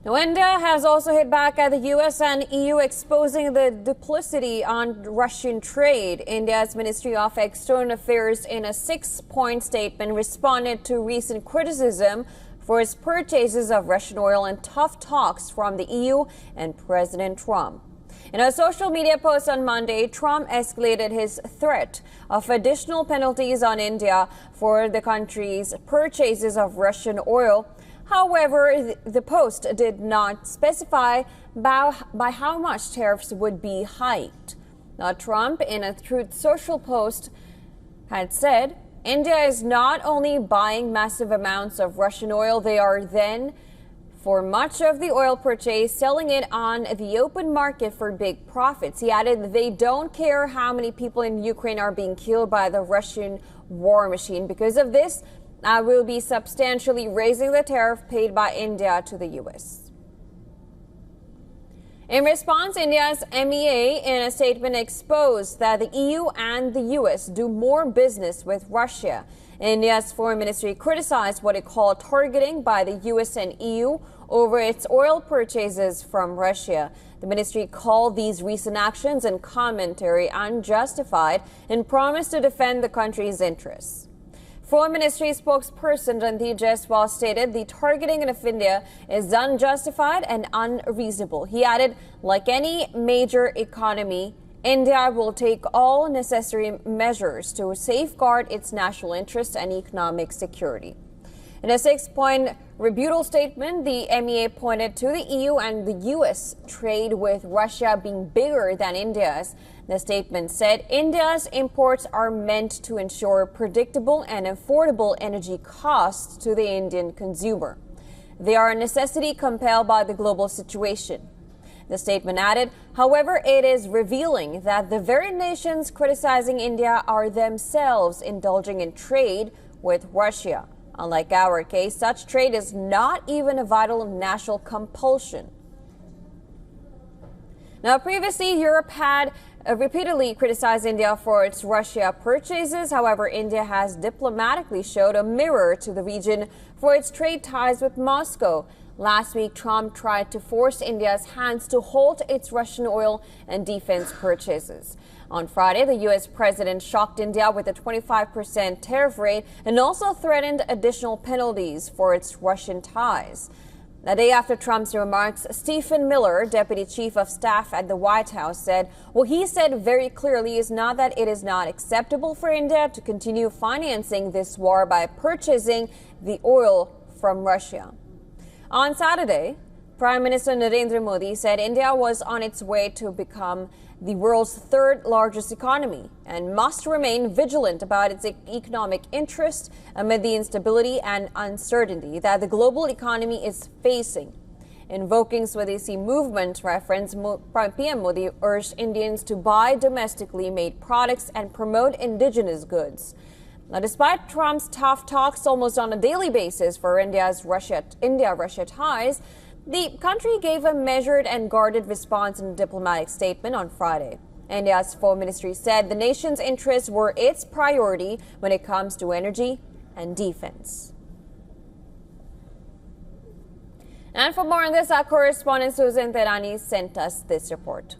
Now, India has also hit back at the U.S. and EU, exposing the duplicity on Russian trade. India's Ministry of External Affairs, in a 6-point statement, responded to recent criticism for its purchases of Russian oil and tough talks from the EU and President Trump. In a social media post on Monday, Trump escalated his threat of additional penalties on India for the country's purchases of Russian oil. However, the post did not specify by how much tariffs would be hiked. Now, Trump, in a Truth Social post, had said, India is not only buying massive amounts of Russian oil, they are then, for much of the oil purchase, selling it on the open market for big profits. He added they don't care how many people in Ukraine are being killed by the Russian war machine. Because of this, I will be substantially raising the tariff paid by India to the U.S. In response, India's MEA, in a statement, exposed that the EU and the U.S. do more business with Russia. India's foreign ministry criticized what it called targeting by the U.S. and EU over its oil purchases from Russia. The ministry called these recent actions and commentary unjustified and promised to defend the country's interests. Foreign Ministry spokesperson Randeep Jaiswal stated the targeting of India is unjustified and unreasonable. He added, like any major economy, India will take all necessary measures to safeguard its national interests and economic security. In a 6-point rebuttal statement, the MEA pointed to the EU and the U.S. trade with Russia being bigger than India's. The statement said India's imports are meant to ensure predictable and affordable energy costs to the Indian consumer. They are a necessity compelled by the global situation. The statement added, however, it is revealing that the very nations criticizing India are themselves indulging in trade with Russia. Unlike our case, such trade is not even a vital national compulsion. Now, previously, Europe had repeatedly criticized India for its Russia purchases. However, India has diplomatically showed a mirror to the region for its trade ties with Moscow. Last week, Trump tried to force India's hands to halt its Russian oil and defense purchases. On Friday, the U.S. president shocked India with a 25% tariff rate and also threatened additional penalties for its Russian ties. The day after Trump's remarks, Stephen Miller, deputy chief of staff at the White House, said what he said very clearly is not that it is not acceptable for India to continue financing this war by purchasing the oil from Russia. On Saturday, Prime Minister Narendra Modi said India was on its way to become the world's third largest economy and must remain vigilant about its economic interest amid the instability and uncertainty that the global economy is facing. Invoking Swadeshi movement reference, PM Modi urged Indians to buy domestically made products and promote indigenous goods. Now, despite Trump's tough talks almost on a daily basis for India's India-Russia ties, the country gave a measured and guarded response in a diplomatic statement on Friday. India's foreign ministry said the nation's interests were its priority when it comes to energy and defense. And for more on this, our correspondent Susan Terani sent us this report.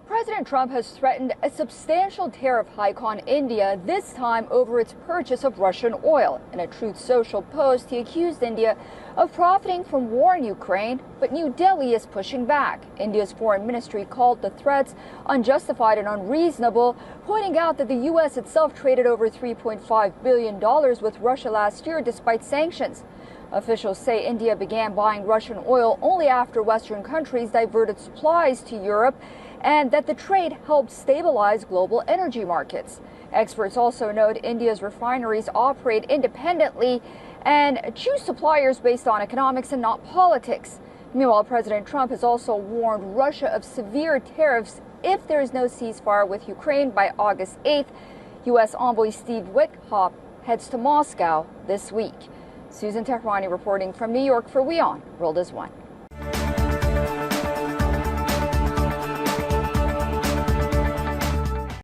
President Trump has threatened a substantial tariff hike on India, this time over its purchase of Russian oil. In a Truth Social post, he accused India of profiting from war in Ukraine, but New Delhi is pushing back. India's foreign ministry called the threats unjustified and unreasonable, pointing out that the U.S. itself traded over $3.5 billion with Russia last year despite sanctions. Officials say India began buying Russian oil only after Western countries diverted supplies to Europe, and that the trade helped stabilize global energy markets. Experts also note India's refineries operate independently and choose suppliers based on economics and not politics. Meanwhile, President Trump has also warned Russia of severe tariffs if there is no ceasefire with Ukraine by August 8th. U.S. envoy Steve Witkoff heads to Moscow this week. Susan Tehrani reporting from New York for WION World is One.